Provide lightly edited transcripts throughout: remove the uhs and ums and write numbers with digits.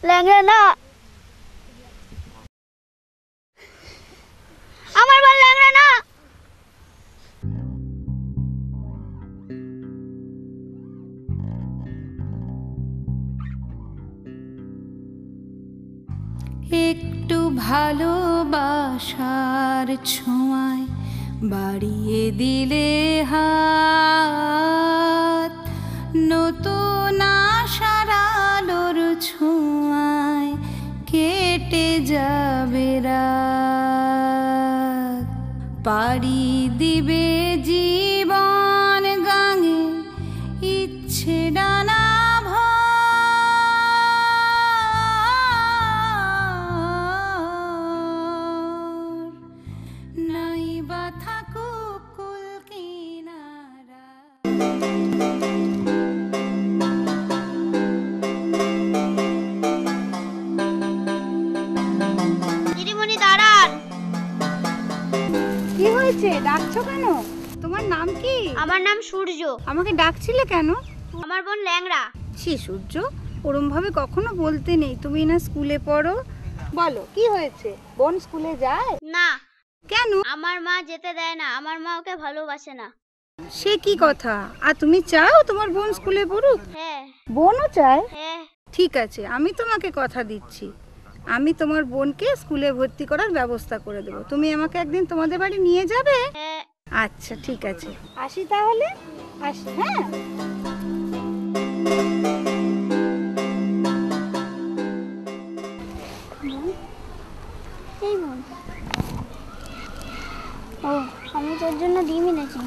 ল্যাংড়া না, আমার বোন ল্যাংড়া না। একটু ভালোবাসার ছোঁয়ায় বাড়িয়ে দিলে হাত, নতুন আশার আলোর ছোঁয়ায় কেটে যাবে রাত। পাড়ি দিবে জীবন গাঙে ইচ্ছে ডানা ডাকছো কেন? তোমার নাম কি? আমার নাম সূর্য। আমাকে ডাকছিলে কেন? আমার বোন ল্যাংড়া। ছি সূর্য, ওরম ভাবে কখনো বলতে নেই। তুমি না স্কুলে পড়ো। বলো কি হয়েছে? বোন স্কুলে যায় না। কেন? আমার মা যেতে দেয় না, আমার মা ওকে ভালোবাসে না। সে কি কথা? আর তুমি চাও তোমার বোন স্কুলে পড়ুক? হ্যাঁ। বোনও চায়? হ্যাঁ। ঠিক আছে, আমি তোমাকে কথা দিচ্ছি, আমি তোমার বোনকে স্কুলে ভর্তি করার ব্যবস্থা করে দেবো। তুমি আমাকে একদিন তোমাদের বাড়ি নিয়ে যাবে? হ্যাঁ। আচ্ছা ঠিক আছে, আসি তাহলে। আসি। হ্যাঁ। এই বোন, ও আমি তোর জন্য ডিম এনেছি।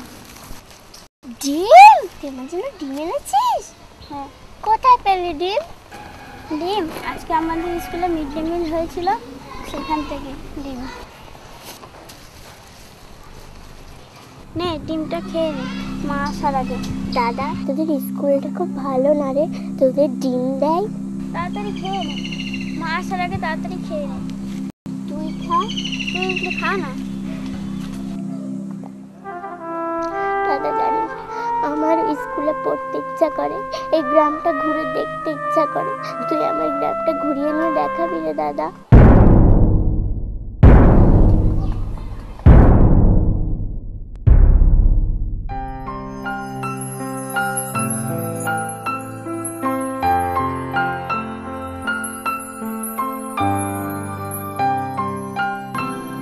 ডিম? তুই আমার জন্য ডিম এনেছিস? হ্যাঁ। কোথায় পেলি ডিম? ডিম আজকে আমাদের স্কুলে মিড ডে মিল হয়েছিল, সেখান থেকে ডিম। নে ডিমটা খেয়ে নে মা আসার আগে। দাদা তোদের স্কুলটা খুব ভালো না রে, তোদের ডিম দেয়? তাড়াতাড়ি খেয়ে নে, মা আসার আগে তাড়াতাড়ি খেয়ে নে। তুই খা, তুই খা না। দাদা জানিস আমার স্কুলে পড়তে ইচ্ছা করে, এই গ্রামটা ঘুরে দেখতে ইচ্ছা করে। তুই আমার গ্রামটা ঘুরিয়ে নিয়ে দেখাবি রে দাদা?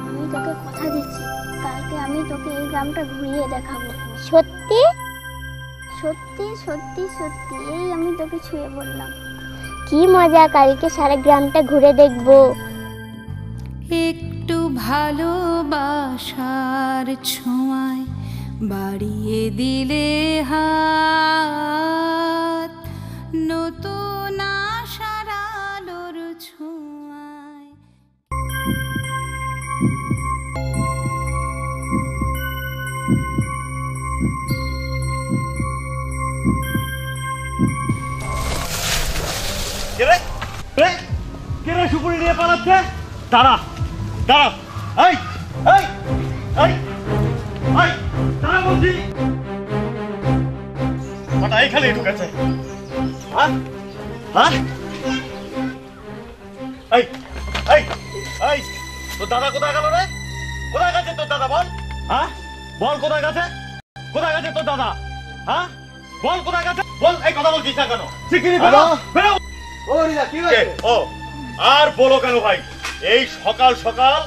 আমি তোকে কথা দিচ্ছি, কালকে আমি তোকে এই গ্রামটা ঘুরিয়ে দেখাবো। সত্যি? সত্যি সত্যি সত্যি, এই আমি তোকে ছুঁয়ে বললাম। কি মজা, কালকে সারা গ্রামটা ঘুরে দেখবো। একটু ভালোবাসার ছোঁয়ায় বাড়িয়ে দিলে হাত, নতুন আশার আলোর ছোঁয়ায়। কেন সুপুরি নিয়ে পালাচ্ছে? দাঁড়া দাঁড়া, এই এই এই এই দাঁড়া বলছি। ওটা এইখানে ঢুকেছে। হ্যাঁ হ্যাঁ, এই এই এই তোর দাদা কোথায় গেল রে? কোথায় গেছে তোর দাদা? বল। হ্যাঁ বল, কোথায় গেছে? কোথায় গেছে তোর দাদা? হ্যাঁ বল, কোথায় গেছে বল। এই কথা বলছিস না কেন? শিগগিরই বেরো বেরো। ও রিনা, কি হয়েছে? ও আর বলো কেন ভাই, এই সকাল সকাল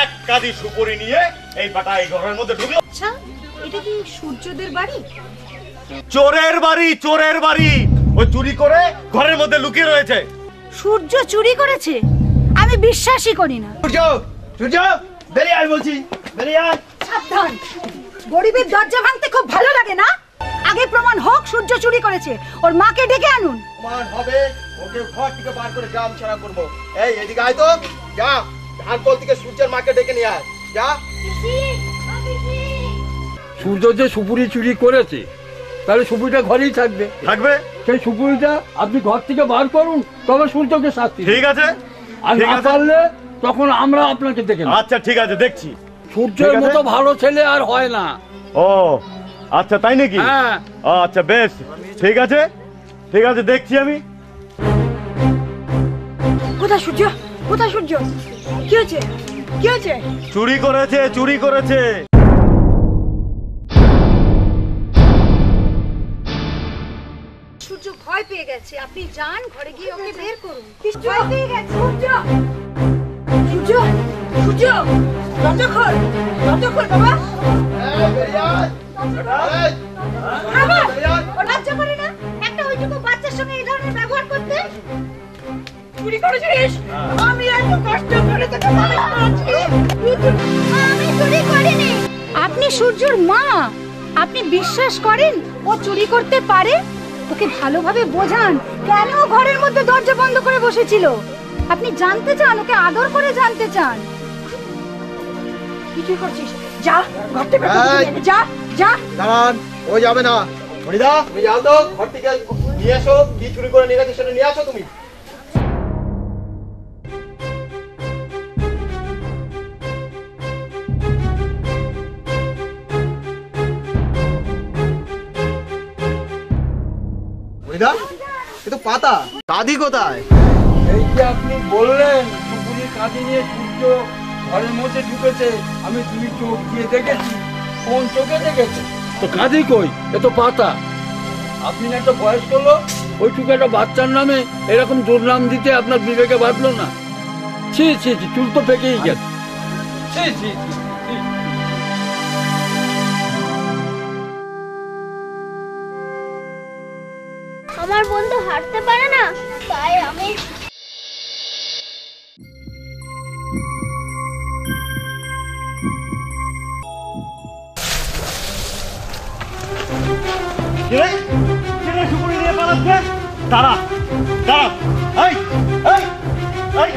এক কাঁদি সুপুরি নিয়ে এই বাটা এই ঘরের মধ্যে ঢুকলো। আচ্ছা, এটা কি সূর্যদের বাড়ি? চোরের বাড়ি, চোরের বাড়ি। ও চুরি করে ঘরের মধ্যে লুকিয়ে রয়েছে। সূর্য চুরি করেছে? আমি বিশ্বাসই করি না। সূর্য, সূর্য বেরিয়ে আয় বলছি, বেরিয়ে আয়। সাবধান, গরিবের দরজা ভাঙতে খুব ভালো লাগে না? আগে প্রমাণ হোক সূর্য চুরি করেছে, ওর মাকে ডেকে আনুন। প্রমাণ হবে, ওকে ঘর থেকে বার করে গ্রাম ছাড়া করবো। এই এদিকে আয় তো, যা ধানকল থেকে সূর্যের মাকে ডেকে নিয়ে আয়, যা। সূর্য যে সুপুরি চুরি করেছে, তাহলে সুপুরিটা ঘরেই থাকবে। থাকবে? সেই সুপুরিটা আপনি ঘর থেকে বার করুন, তবে সূর্যকে শাস্তি। ঠিক আছে, আর না পারলে তখন আমরা আপনাকে দেখে নেব। আচ্ছা ঠিক আছে, দেখছি। সূর্যের মতো ভালো ছেলে আর হয় না। ও আচ্ছা, তাই নাকি? হ্যাঁ। আচ্ছা বেশ, ঠিক আছে ঠিক আছে, দেখছি আমি। কোথায় সূর্য? কোথায় সূর্য? কি হয়েছে? কি হয়েছে? চুরি করেছে, চুরি করেছে। সূর্য ভয় পেয়ে গেছে, আপনি যান ঘরে গিয়ে ওকে বের করুন। ভয় পেয়ে গেছে সূর্য। সূর্য, সূর্য, দরজা খোল, দরজা খোল বাবা। আবার ও লজ্জা করে না একটা ওইটুকু বাচ্চার সঙ্গে এই ধরনের ব্যবহার করতে? চুরি করেছিস? আমি এত কষ্ট করে তোকে মানুষ করেছি। আমি চুরি করিনি। আপনি সূর্যর মা, আপনি বিশ্বাস করেন ও চুরি করতে পারে? ওকে ভালোভাবে বোঝান কেন ঘরের মধ্যে দরজা বন্ধ করে বসেছিল। আপনি জানতে চান, ওকে আদর করে জানতে চান। কি করছিস? যা ঘর থেকে যা যা। দাঁড়ান, ও যাবে না। মনিদা, তুমি যাও তো, ঘর থেকে নিয়ে আসো, কি চুরি করে নিয়ে গেছে সেটা নিয়ে আসো তুমি। মনিদা, এ তো পাতা। দাদি কোথায়? এই যে আপনি বললেন সুপুরি কাঁদি নিয়ে সূর্য ঘরের মধ্যে ঢুকেছে, আমি তুমি চোখ দিয়ে দেখেছি। কোন চোখে দেখেছে? তো কাঁদি কই? এ তো পাতা। আপনি না একটা বয়স করলো, ওইটুকু একটা বাচ্চার নামে এরকম দুর্নাম দিতে আপনার বিবেকে বাঁধলো না? ছি ছি ছি, চুল তো পেকেই গেছে। ছি ছি ছি ছি। আমার বন্ধু হাঁটতে পারে না, তাই আমি কিরে কিরে সুপুরি নিয়ে পালাচ্ছে? দাঁড়া দাঁড়া, এই এই এই।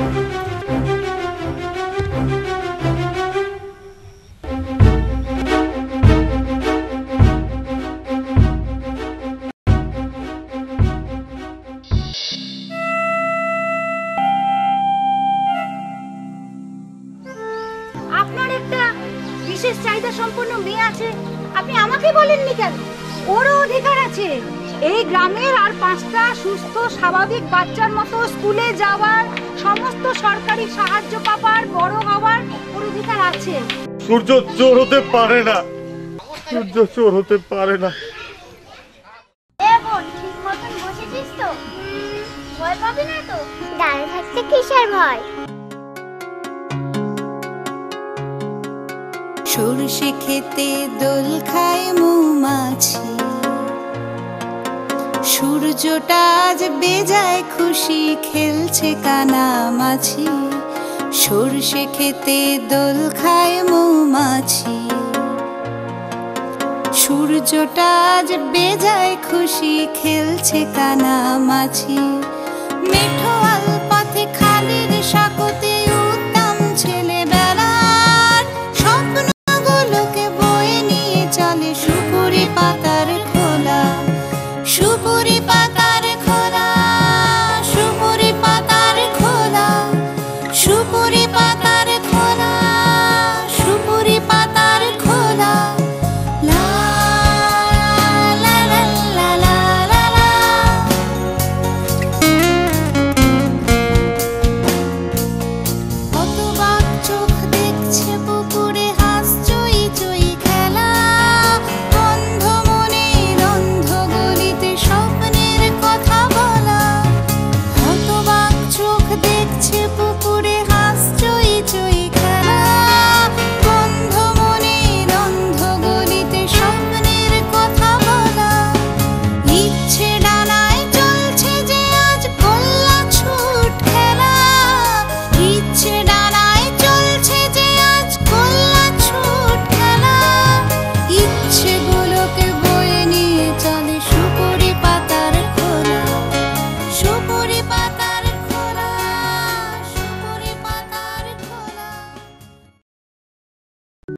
আপনার একটা বিশেষ চাহিদা সম্পন্ন মেয়ে আছে, আপনি আমাকে বলেননি কেন? ওরও অধিকার আছে এই গ্রামের আর 5টা সুস্থ স্বাভাবিক বাচ্চার মতো স্কুলে যাওয়ার, সমস্ত সরকারি সাহায্য পাবার, বড় হওয়ার ওর অধিকার আছে। সূর্য চোর হতে পারে না, সূর্য চোর হতে পারে না। এ বোন, ঠিক মতন বসেছিস তো? ভয় পাবি না তো? দাঁড়িয়ে থাকতে কিসের ভয়? সরষে খেতে দোল খায় মৌমাছি, সূর্যটা আজ বেজায় খুশি খেলছে কানামাছি। সরষে খেতে দোল খায় মৌমাছি, সূর্যটা আজ বেজায় খুশি খেলছে কানামাছি। মেঠোয়াল পথে খালের সাকতে উদ্দাম ছেলেবেলার স্বপ্নগুলোকে বয়ে নিয়ে চলে সুপুরি পাতার খোলা, সুপুরি পাতা